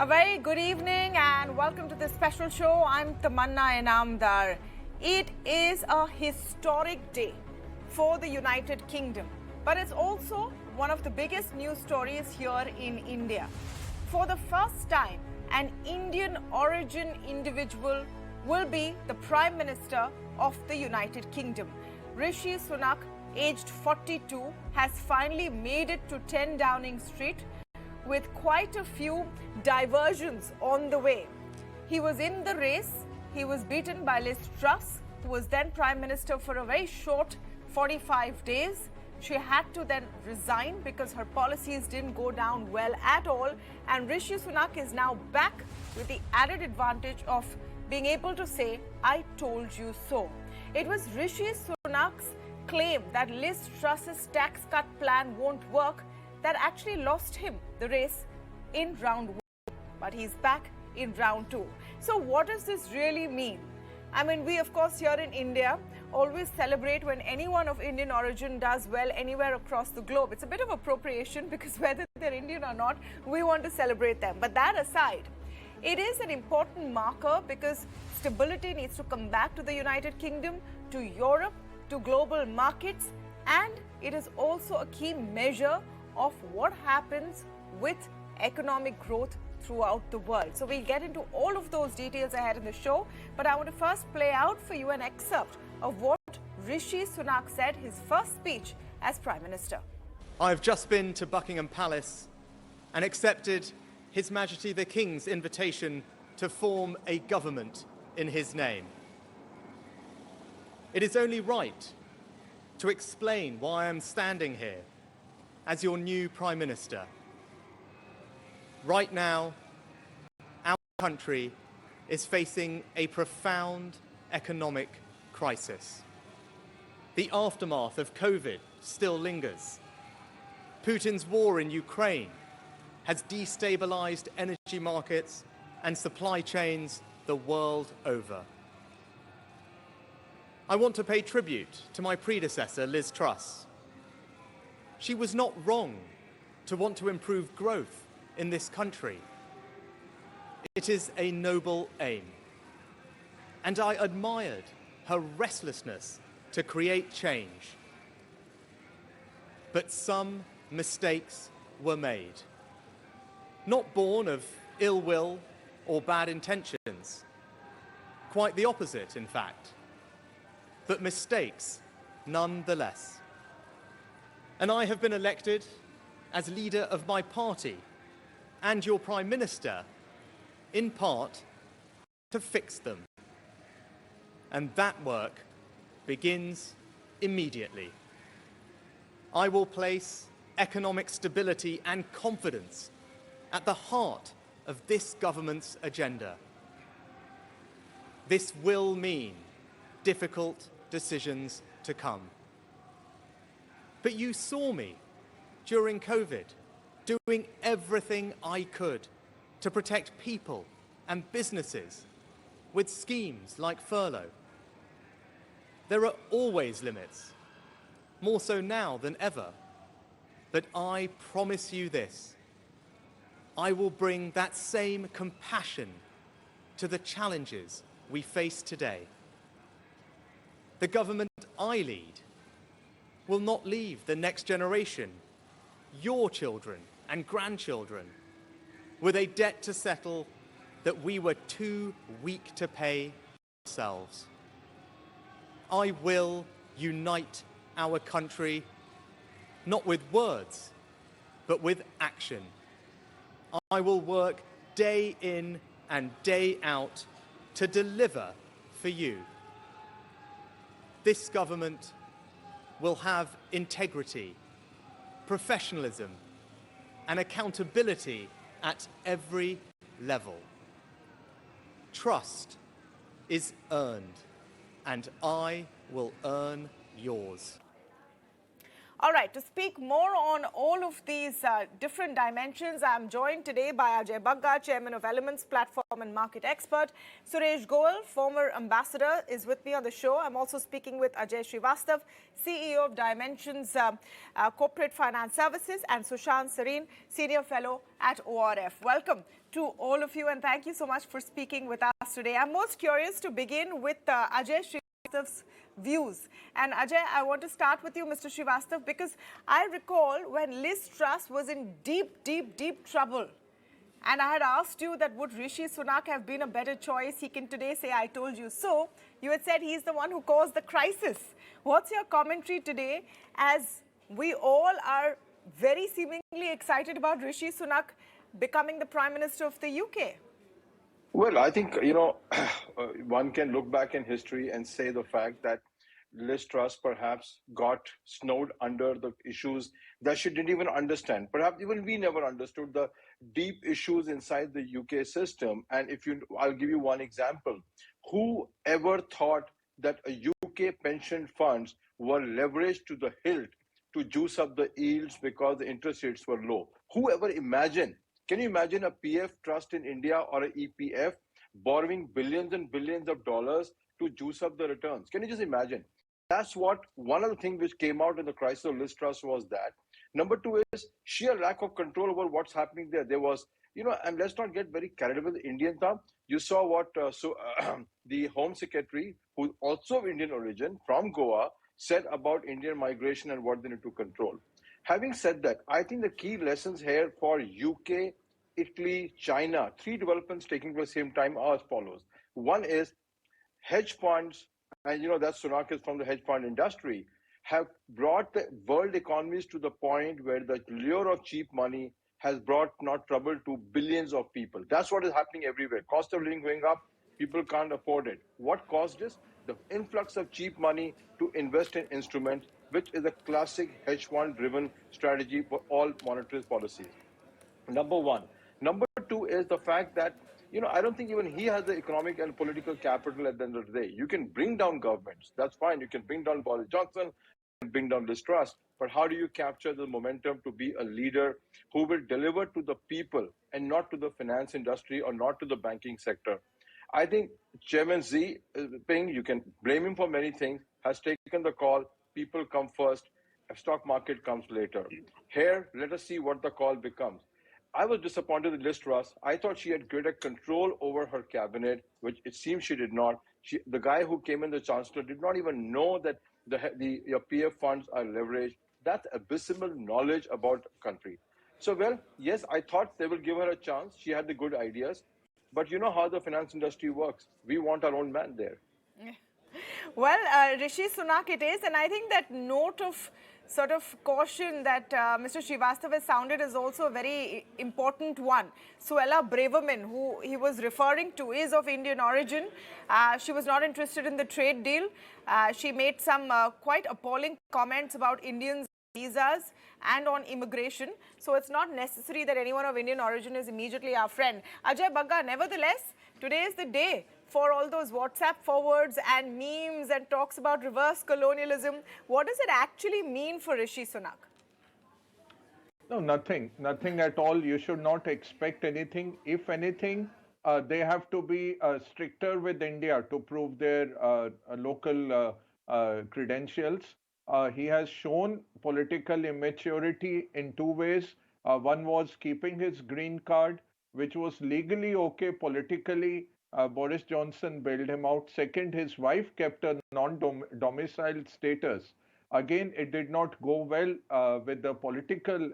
A very good evening and welcome to this special show. I'm Tamanna Inamdar. It is a historic day for the United Kingdom, but it's also one of the biggest news stories here in India. For the first time, an Indian origin individual will be the Prime Minister of the United Kingdom. Rishi Sunak, aged 42, has finally made it to 10 Downing Street, with quite a few diversions on the way. He was in the race. He was beaten by Liz Truss, who was then Prime Minister for a very short 45 days. She had to then resign because her policies didn't go down well at all. And Rishi Sunak is now back with the added advantage of being able to say, "I told you so." It was Rishi Sunak's claim that Liz Truss's tax cut plan won't work that actually lost him the race in round one, but he's back in round two. So what does this really mean? I mean, we of course here in India always celebrate when anyone of Indian origin does well anywhere across the globe. It's a bit of appropriation because whether they're Indian or not, we want to celebrate them. But that aside, it is an important marker because stability needs to come back to the United Kingdom, to Europe, to global markets, and it is also a key measure of what happens with economic growth throughout the world. So we'll get into all of those details ahead in the show, but I want to first play out for you an excerpt of what Rishi Sunak said, his first speech as Prime Minister. I've just been to Buckingham Palace and accepted His Majesty the King's invitation to form a government in his name. It is only right to explain why I'm standing here as your new Prime Minister. Right now, our country is facing a profound economic crisis. The aftermath of COVID still lingers. Putin's war in Ukraine has destabilized energy markets and supply chains the world over. I want to pay tribute to my predecessor, Liz Truss. She was not wrong to want to improve growth in this country. It is a noble aim. And I admired her restlessness to create change. But some mistakes were made. Not born of ill will or bad intentions. Quite the opposite, in fact. But mistakes nonetheless. And I have been elected as leader of my party and your Prime Minister, in part, to fix them. And that work begins immediately. I will place economic stability and confidence at the heart of this government's agenda. This will mean difficult decisions to come. But you saw me during COVID doing everything I could to protect people and businesses with schemes like furlough. There are always limits, more so now than ever. But I promise you this, I will bring that same compassion to the challenges we face today. The government I lead will not leave the next generation, your children and grandchildren, with a debt to settle that we were too weak to pay ourselves. I will unite our country, not with words, but with action. I will work day in and day out to deliver for you. This government will have integrity, professionalism, and accountability at every level. Trust is earned, and I will earn yours. All right, to speak more on all of these different dimensions, I'm joined today by Ajay Bagga, Chairman of Elements Platform and Market Expert. Suresh Goel, former ambassador, is with me on the show. I'm also speaking with Ajay Srivstava, CEO of Dimensions Corporate Finance Services, and Sushant Sareen, Senior Fellow at ORF. Welcome to all of you, and thank you so much for speaking with us today. I'm most curious to begin with Ajay Srivastava's views. And Ajay, I want to start with you, Mr. Srivastava, because I recall when Liz Truss was in deep trouble, and I had asked you that would Rishi Sunak have been a better choice? He can today say, I told you so. You had said he's the one who caused the crisis. What's your commentary today as we all are very seemingly excited about Rishi Sunak becoming the Prime Minister of the UK? Well, I think, one can look back in history and say the fact that Liz Truss perhaps got snowed under the issues that she didn't even understand. Perhaps even we never understood the deep issues inside the UK system. And I'll give you one example. Who ever thought that a UK pension funds were leveraged to the hilt to juice up the yields because the interest rates were low? Who ever imagined? Can you imagine a PF trust in India or an EPF borrowing billions and billions of dollars to juice up the returns? Can you just imagine? That's what one of the things which came out in the crisis of Liz Truss was that. Number two is sheer lack of control over what's happening there. There was, and let's not get very carried away with the Indian term. You saw what the Home Secretary, who's also of Indian origin, from Goa, said about Indian migration and what they need to control. Having said that, I think the key lessons here for UK, Italy, China, three developments taking place at the same time are as follows. One is hedge funds, and that Sunak is from the hedge fund industry, have brought the world economies to the point where the lure of cheap money has brought not trouble to billions of people. That's what is happening everywhere. Cost of living going up, people can't afford it. What caused this? The influx of cheap money to invest in instruments, which is a classic hedge fund driven strategy for all monetary policies. Number one. Number two is the fact that, I don't think even he has the economic and political capital at the end of the day. You can bring down governments. That's fine. You can bring down Boris Johnson, you can bring down Liz Truss. But how do you capture the momentum to be a leader who will deliver to the people and not to the finance industry or not to the banking sector? I think Chairman Xi Jinping, you can blame him for many things, has taken the call. People come first, stock market comes later. Here, let us see what the call becomes. I was disappointed with Liz Truss. I thought she had greater control over her cabinet, which it seems she did not. The guy who came in, the chancellor, did not even know that your PF funds are leveraged. That's abysmal knowledge about the country. So, well, yes, I thought they will give her a chance. She had the good ideas. But you know how the finance industry works. We want our own man there. Well, Rishi Sunak it is. And I think that note of sort of caution that Mr. Srivastava has sounded is also a very important one. Suella Braverman, who he was referring to, is of Indian origin. She was not interested in the trade deal. She made some quite appalling comments about Indians' visas and on immigration. So it's not necessary that anyone of Indian origin is immediately our friend. Ajay Bagga, nevertheless, today is the day for all those WhatsApp forwards and memes and talks about reverse colonialism. What does it actually mean for Rishi Sunak? No, nothing at all. You should not expect anything. If anything, they have to be stricter with India to prove their local credentials. He has shown political immaturity in two ways. One was keeping his green card, which was legally okay politically. Boris Johnson bailed him out. Second, his wife kept a non-domiciled status. Again, it did not go well with the political,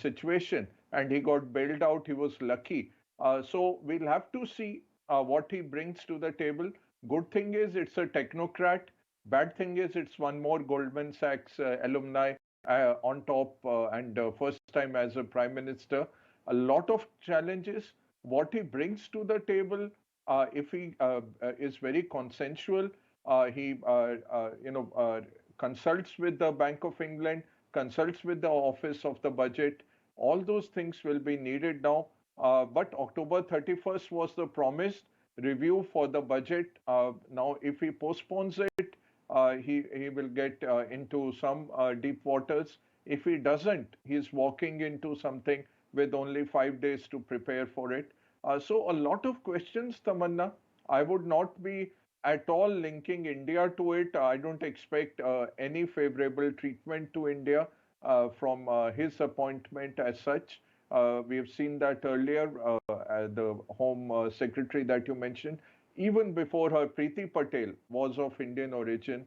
situation, and he got bailed out. He was lucky. So we'll have to see what he brings to the table. Good thing is it's a technocrat. Bad thing is it's one more Goldman Sachs alumni on top and first time as a prime minister. A lot of challenges. What he brings to the table, if he is very consensual, he consults with the Bank of England, consults with the Office of the Budget. All those things will be needed now. But October 31st was the promised review for the budget. Now, if he postpones it, he will get into some deep waters. If he doesn't, he's walking into something with only 5 days to prepare for it. So a lot of questions, Tamanna. I would not be at all linking India to it. I don't expect any favorable treatment to India from his appointment as such. We have seen that earlier, the Home Secretary that you mentioned, even before her, Preeti Patel was of Indian origin.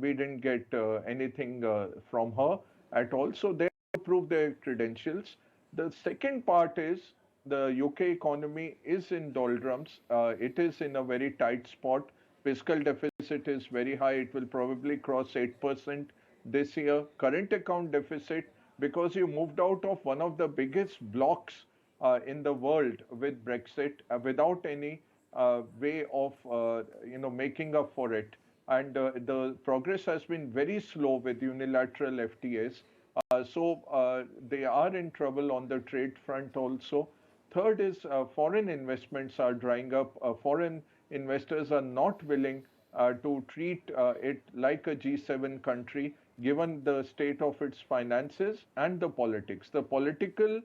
We didn't get anything from her at all. So they prove their credentials. The second part is the UK economy is in doldrums. It is in a very tight spot. Fiscal deficit is very high. It will probably cross 8% this year. Current account deficit, because you moved out of one of the biggest blocks in the world with Brexit without any way of making up for it. And the progress has been very slow with unilateral FTAs. So they are in trouble on the trade front also. Third is foreign investments are drying up. Foreign investors are not willing to treat it like a G7 country, given the state of its finances and the politics. The political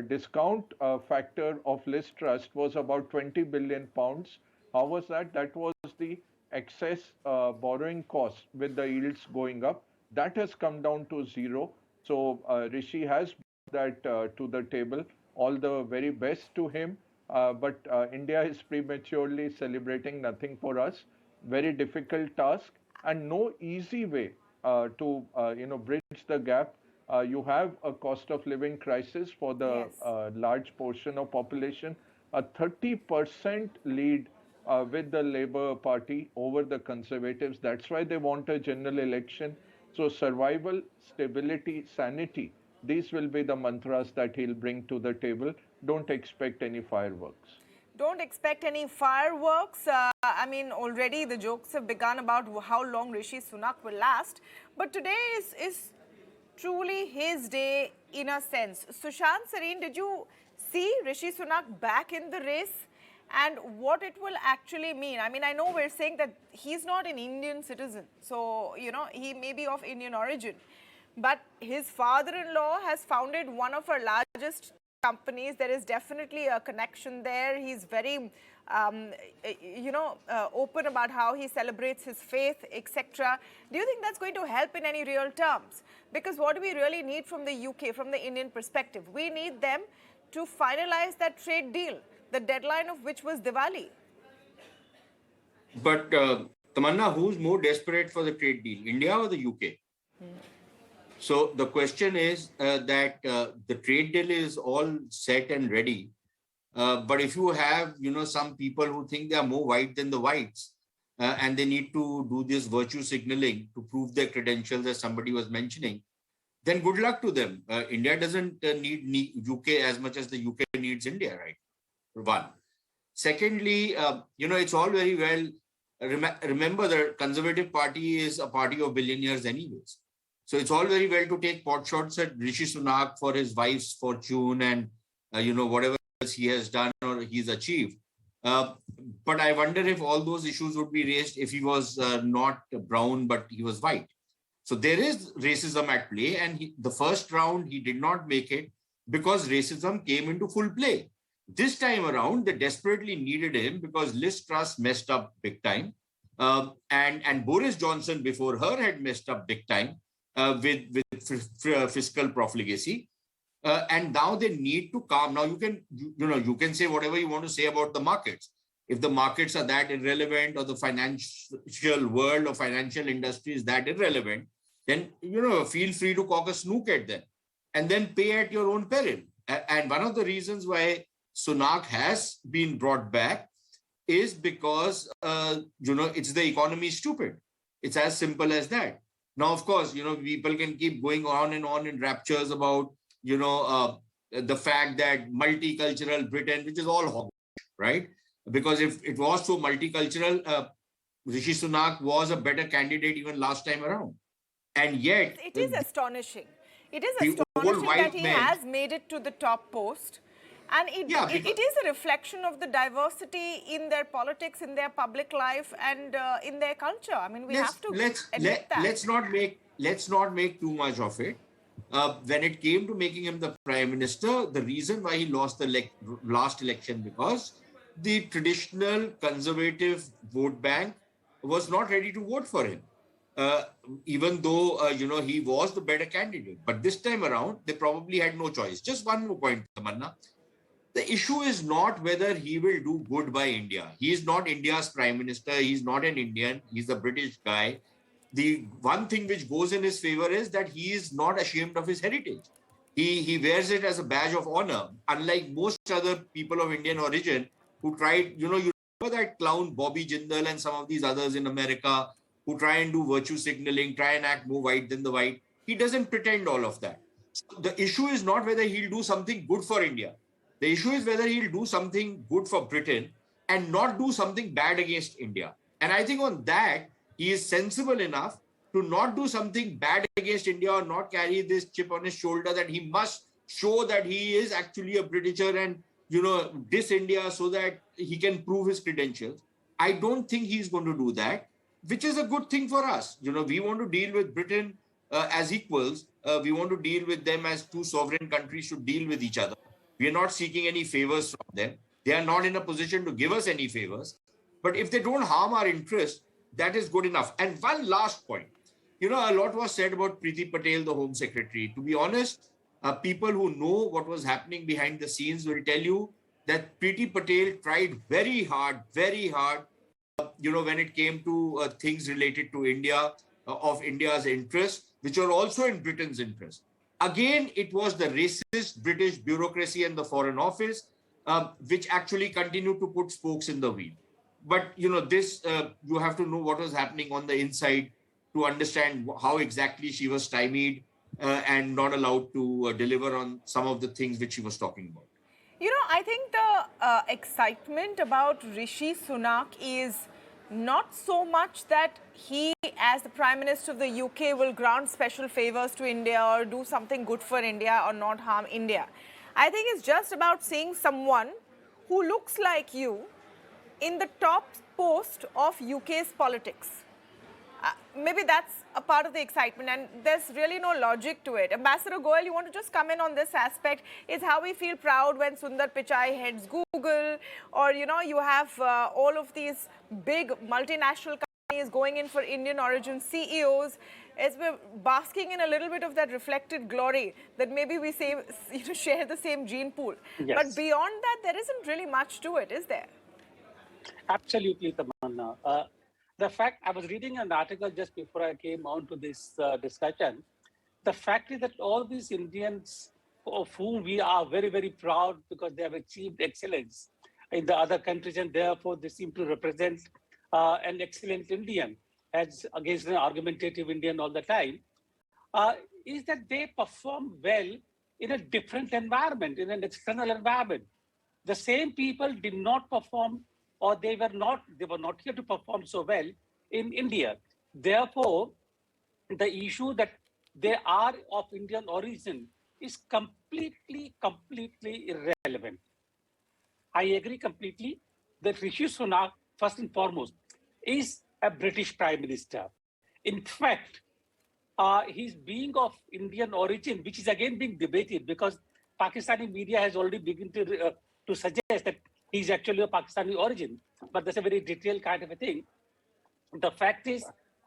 discount factor of Liz Trust was about 20 billion pounds. How was that? That was the excess borrowing cost with the yields going up. That has come down to zero. So Rishi has brought that to the table. All the very best to him. But India is prematurely celebrating nothing for us. Very difficult task and no easy way to bridge the gap. You have a cost of living crisis for the Yes. large portion of population, a 30% lead with the Labour Party over the Conservatives. That's why they want a general election. So survival, stability, sanity, these will be the mantras that he'll bring to the table. Don't expect any fireworks. Don't expect any fireworks. I mean, already the jokes have begun about how long Rishi Sunak will last. But today is truly his day in a sense. Sushant, Sareen, did you see Rishi Sunak back in the race and what it will actually mean? I mean, I know we're saying that he's not an Indian citizen. So, he may be of Indian origin. But his father-in-law has founded one of our largest companies. There is definitely a connection there. He's very, open about how he celebrates his faith, etc. Do you think that's going to help in any real terms? Because what do we really need from the UK, from the Indian perspective? We need them to finalize that trade deal, the deadline of which was Diwali. But Tamanna, who's more desperate for the trade deal, India or the UK? So the question is that the trade deal is all set and ready. But if you have, some people who think they are more white than the whites, and they need to do this virtue signaling to prove their credentials, as somebody was mentioning, then good luck to them. India doesn't need UK as much as the UK needs India, right? One. Secondly, it's all very well. Remember, the Conservative Party is a party of billionaires anyways. So it's all very well to take pot shots at Rishi Sunak for his wife's fortune and, whatever else he has done or he's achieved. But I wonder if all those issues would be raised if he was not brown, but he was white. So there is racism at play. And the first round, he did not make it because racism came into full play. This time around, they desperately needed him because Liz Truss messed up big time. And Boris Johnson before her had messed up big time. With fiscal profligacy, and now they need to calm. Now you can say whatever you want to say about the markets. If the markets are that irrelevant, or the financial world or financial industry is that irrelevant, then feel free to cock a snook at them, and then pay at your own peril. And one of the reasons why Sunak has been brought back is because it's the economy stupid. It's as simple as that. Now, of course, people can keep going on in raptures about, the fact that multicultural Britain, which is all hogwash, right? Because if it was so multicultural, Rishi Sunak was a better candidate even last time around. And yet... It is astonishing. It is astonishing that he has made it to the top post. And it, Yeah, it is a reflection of the diversity in their politics, in their public life, and in their culture. I mean, we have to admit that. let's not make too much of it. When it came to making him the prime minister, the reason why he lost the last election because the traditional conservative vote bank was not ready to vote for him. Uh, Even though he was the better candidate, but this time around they probably had no choice. Just one more point, Tamanna. The issue is not whether he will do good by India. He is not India's prime minister. He's not an Indian. He's a British guy. The one thing which goes in his favor is that he is not ashamed of his heritage. He wears it as a badge of honor, unlike most other people of Indian origin who tried, you remember that clown Bobby Jindal and some of these others in America who try and do virtue signaling, try and act more white than the white. He doesn't pretend all of that. So the issue is not whether he'll do something good for India. The issue is whether he'll do something good for Britain and not do something bad against India. And I think on that, he is sensible enough to not do something bad against India or not carry this chip on his shoulder that he must show that he is actually a Britisher and, diss India so that he can prove his credentials. I don't think he's going to do that, which is a good thing for us. We want to deal with Britain as equals. We want to deal with them as two sovereign countries should deal with each other. We are not seeking any favors from them. They are not in a position to give us any favors. But if they don't harm our interests, that is good enough. And one last point. A lot was said about Priti Patel, the Home Secretary. To be honest, people who know what was happening behind the scenes will tell you that Priti Patel tried very hard, when it came to things related to India, of India's interests, which are also in Britain's interest. Again, it was the racist British bureaucracy and the Foreign Office, which actually continued to put spokes in the wheel. But, this, you have to know what was happening on the inside to understand how exactly she was stymied and not allowed to deliver on some of the things which she was talking about. I think the excitement about Rishi Sunak is not so much that he, as the Prime Minister of the UK, will grant special favors to India or do something good for India or not harm India. I think it's just about seeing someone who looks like you in the top post of UK's politics. Maybe that's a part of the excitement, and there's really no logic to it. Ambassador Goel, you want to just come in on this aspect? Is how we feel proud when Sundar Pichai heads Google, or, you have all of these big multinational companies going in for Indian origin CEOs, as we're basking in a little bit of that reflected glory that maybe we say, share the same gene pool. Yes. But beyond that, there isn't really much to it, is there? Absolutely, Tamanna. The fact, I was reading an article just before I came on to this discussion. The fact is that all these Indians of whom we are very, very proud because they have achieved excellence in the other countries, and therefore they seem to represent an excellent Indian as against an argumentative Indian all the time, is that they perform well in a different environment, in an external environment. The same people did not perform, or they were not here to perform so well in India. Therefore, the issue that they are of Indian origin is completely irrelevant. I agree completely that Rishi Sunak, first and foremost, is a British Prime Minister. In fact, his being of Indian origin, which is again being debated because Pakistani media has already begun to suggest that he's actually of Pakistani origin, but that's a very detailed kind of a thing. The fact is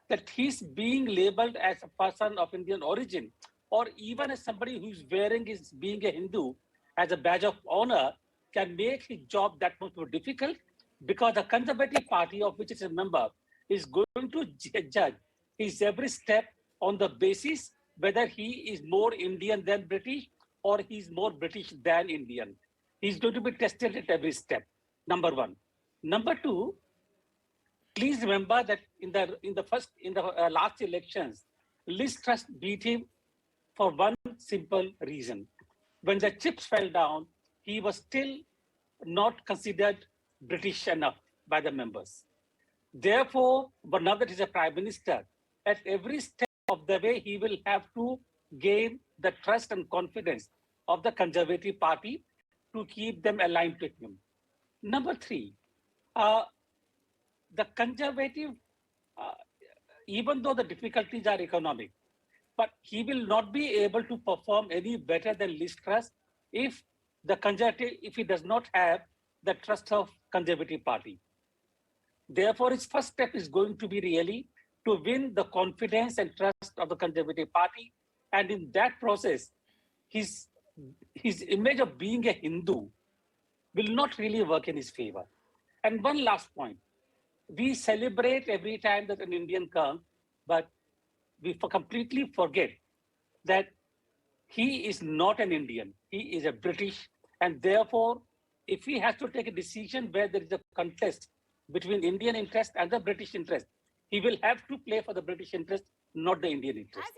that he's being labeled as a person of Indian origin, or even as somebody who's wearing his being a Hindu as a badge of honor, can make his job that much more difficult, because the Conservative Party, of which he's a member, is going to judge his every step on the basis whether he is more Indian than British or he's more British than Indian. He's going to be tested at every step, number one. Number two, please remember that in the last elections, Liz Truss beat him for one simple reason. When the chips fell down, he was still not considered British enough by the members. Therefore, but now that he's a prime minister, at every step of the way, he will have to gain the trust and confidence of the Conservative Party, to keep them aligned to him. Number three, uh, the conservative, uh, even though the difficulties are economic, but he will not be able to perform any better than Liz Truss if the conservative, if he does not have the trust of Conservative Party. Therefore, his first step is going to be really to win the confidence and trust of the Conservative Party. And in that process, his, his image of being a Hindu will not really work in his favor. And one last point, we celebrate every time that an Indian comes, but we completely forget that he is not an Indian, he is a British. And therefore, if he has to take a decision where there is a contest between Indian interest and the British interest, he will have to play for the British interest, not the Indian interest.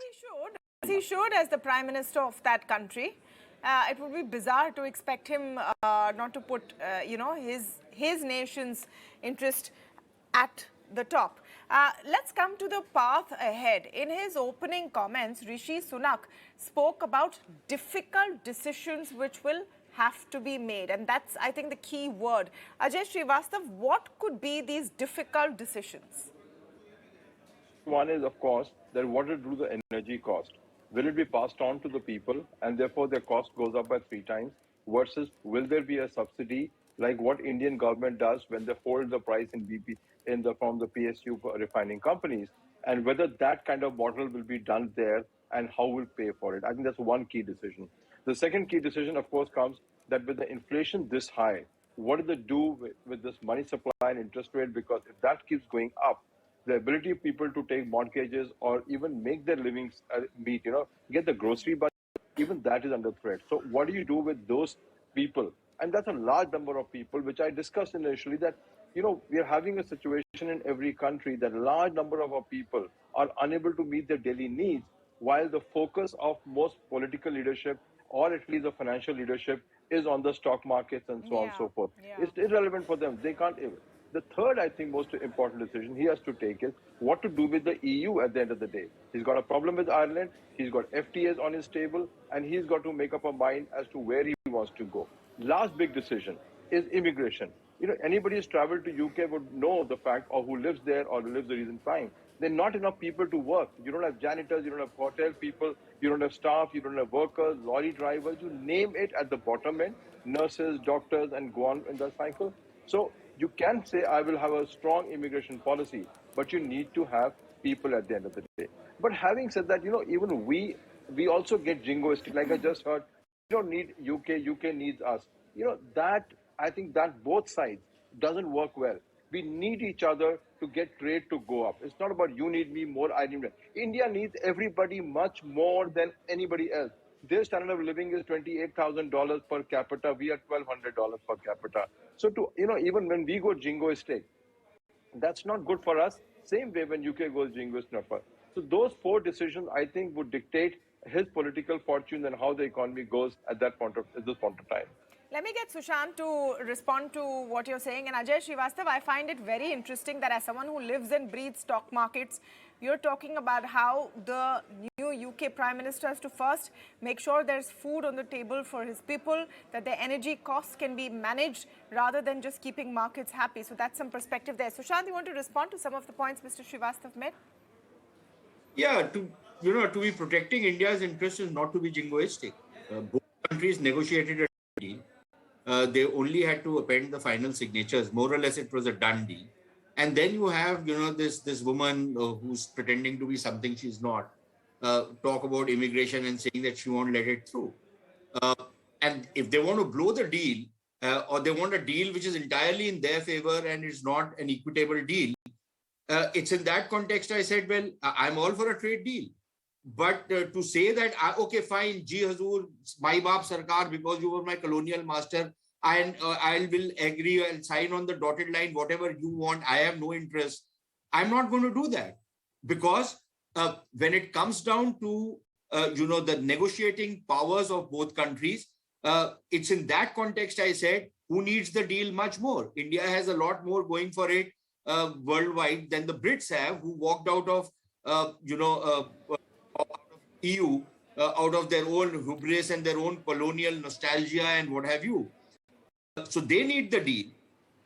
As the Prime Minister of that country. It would be bizarre to expect him not to put, his nation's interest at the top. Let's come to the path ahead. In his opening comments, Rishi Sunak spoke about difficult decisions which will have to be made. And that's, I think, the key word. Ajay Srivstava, what could be these difficult decisions? One is, of course, that what will do the energy cost? Will it be passed on to the people and therefore their cost goes up by 3 times? Versus, will there be a subsidy like what Indian government does when they hold the price in BP from the PSU refining companies? And whether that kind of model will be done there and how we'll pay for it. I think that's one key decision. The second key decision, of course, comes that with the inflation this high, what do they do with this money supply and interest rate? Because if that keeps going up, the ability of people to take mortgages or even make their livings meet, get the grocery budget, even that is under threat. So what do you do with those people? And that's a large number of people, which I discussed initially, that, we are having a situation in every country that a large number of our people are unable to meet their daily needs, while the focus of most political leadership, or at least the financial leadership, is on the stock markets and so on and so forth. Yeah. It's irrelevant for them. They can't. The third, I think, most important decision he has to take is what to do with the EU at the end of the day. He's got a problem with Ireland, he's got FTAs on his table, and he's got to make up a mind as to where he wants to go. Last big decision is immigration. Anybody who's traveled to UK would know the fact, or who lives there or lives the recent time. There are not enough people to work. You don't have janitors, you don't have hotel people, you don't have staff, you don't have workers, lorry drivers, you name it at the bottom end, nurses, doctors, and go on in that cycle. So you can say, I will have a strong immigration policy, but you need to have people at the end of the day. But having said that, even we also get jingoistic. Like I just heard, we don't need UK needs us. That, I think that both sides doesn't work well. We need each other to get trade to go up. It's not about you need me more, I need me. India needs everybody much more than anybody else. Their standard of living is $28,000 per capita. We are $1,200 per capita. So even when we go jingoistic, that's not good for us. Same way when UK goes jingoistic. So those 4 decisions, I think, would dictate his political fortune and how the economy goes at this point of time. Let me get Sushant to respond to what you're saying. And Ajay Srivastava, I find it very interesting that as someone who lives and breathes stock markets, you're talking about how the new UK Prime Minister has to first make sure there's food on the table for his people, that the energy costs can be managed rather than just keeping markets happy. So that's some perspective there. Sushant, you want to respond to some of the points Mr. Srivastava made? Yeah, to be protecting India's interests is not to be jingoistic. Both countries negotiated a deal. They only had to append the final signatures. More or less, it was a done deal. And then you have, this woman who's pretending to be something she's not, talk about immigration and saying that she won't let it through. And if they want to blow the deal, or they want a deal which is entirely in their favor and is not an equitable deal, it's in that context I said, well, I'm all for a trade deal. But to say that, okay, fine, Ji Hazur, my Baap Sarkar, because you were my colonial master, and I will agree and sign on the dotted line, whatever you want, I have no interest. I'm not going to do that. Because when it comes down to, the negotiating powers of both countries, it's in that context I said, who needs the deal much more? India has a lot more going for it worldwide than the Brits have, who walked out of, EU out of their own hubris and their own colonial nostalgia and what have you. So they need the deal.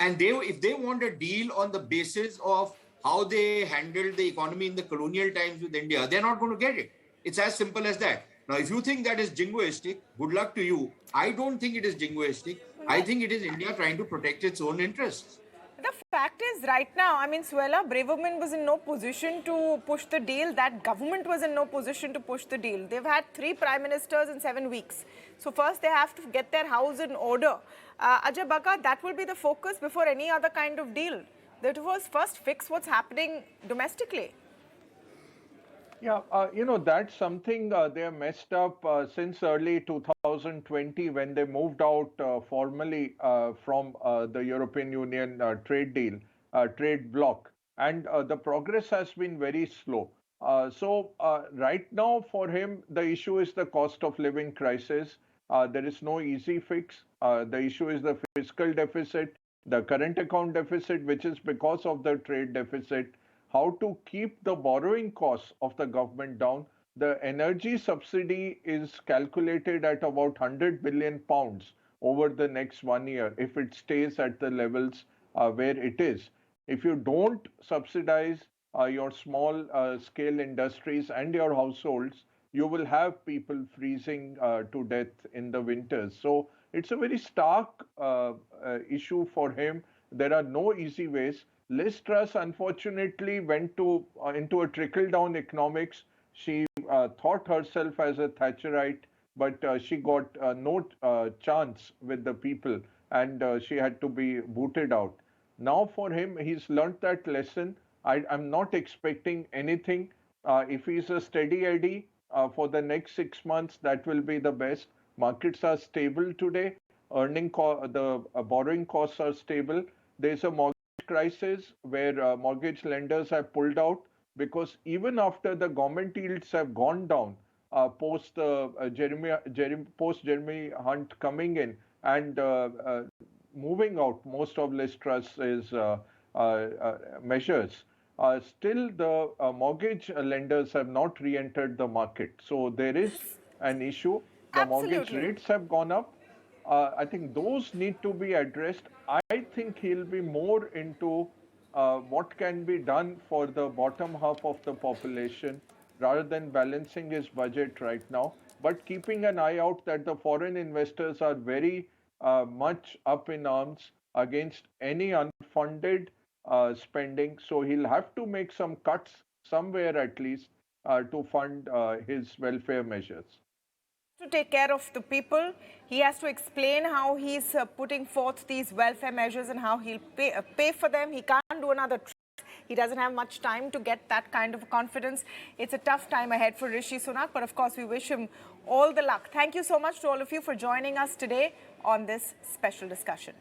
And if they want a deal on the basis of how they handled the economy in the colonial times with India, they're not going to get it. It's as simple as that. Now, if you think that is jingoistic, good luck to you. I don't think it is jingoistic. I think it is India trying to protect its own interests. The fact is, right now, I mean, Suella Braverman was in no position to push the deal. That government was in no position to push the deal. They've had 3 prime ministers in 7 weeks. So first, they have to get their house in order. Ajay Bagga, that will be the focus before any other kind of deal. That was first fix what's happening domestically. Yeah, that's something they have messed up since early 2020 when they moved out formally from the European Union trade bloc. And the progress has been very slow. So right now for him, the issue is the cost of living crisis. There is no easy fix. The issue is the fiscal deficit, the current account deficit, which is because of the trade deficit, how to keep the borrowing costs of the government down. The energy subsidy is calculated at about 100 billion pounds over the next 1 year if it stays at the levels where it is. If you don't subsidize your small scale industries and your households, you will have people freezing to death in the winters. So it's a very stark issue for him. There are no easy ways. Liz Truss unfortunately went into a trickle-down economics. She thought herself as a Thatcherite, but she got no chance with the people, and she had to be booted out. Now for him, he's learnt that lesson. I'm not expecting anything. If he's a steady Eddie for the next 6 months, that will be the best. Markets are stable today. The borrowing costs are stable. There's a mortgage crisis where mortgage lenders have pulled out because even after the government yields have gone down post Jeremy Hunt coming in and moving out most of Liz Truss's measures, still the mortgage lenders have not re-entered the market. So there is an issue. The mortgage Absolutely. rates have gone up. I think those need to be addressed. I think he'll be more into what can be done for the bottom half of the population rather than balancing his budget right now, but keeping an eye out that the foreign investors are very much up in arms against any unfunded spending. So he'll have to make some cuts somewhere at least to fund his welfare measures. To take care of the people, he has to explain how he's putting forth these welfare measures and how he'll pay for them. He can't do another trick. He doesn't have much time to get that kind of confidence. It's a tough time ahead for Rishi Sunak, but of course we wish him all the luck. Thank you so much to all of you for joining us today on this special discussion.